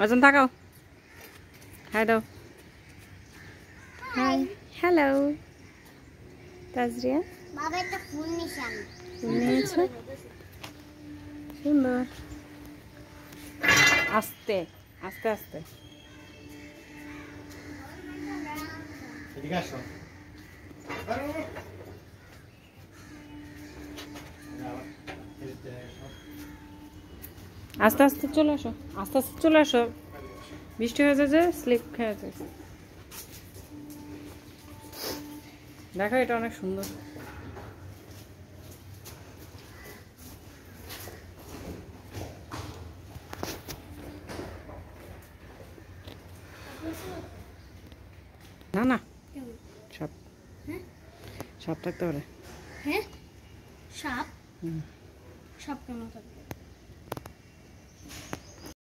অজন তাকাও, হাই দাও। Hi, hello Tajriya. বাবা একটা ফুল নিশান নিয়েছো, সুন্দর। আস্তে আস্তে আস্তে। আস্তে আস্তে চলে আসো, আস্তে আস্তে চলে আসো, বৃষ্টি হয়ে যায় যে স্লিপ খেয়ে যায়। দেখো এটা অনেক সুন্দর। না না, সাপ, সাপ থাকতে পারে। হ্যাঁ সাপ, সাপ কেন থাকবে?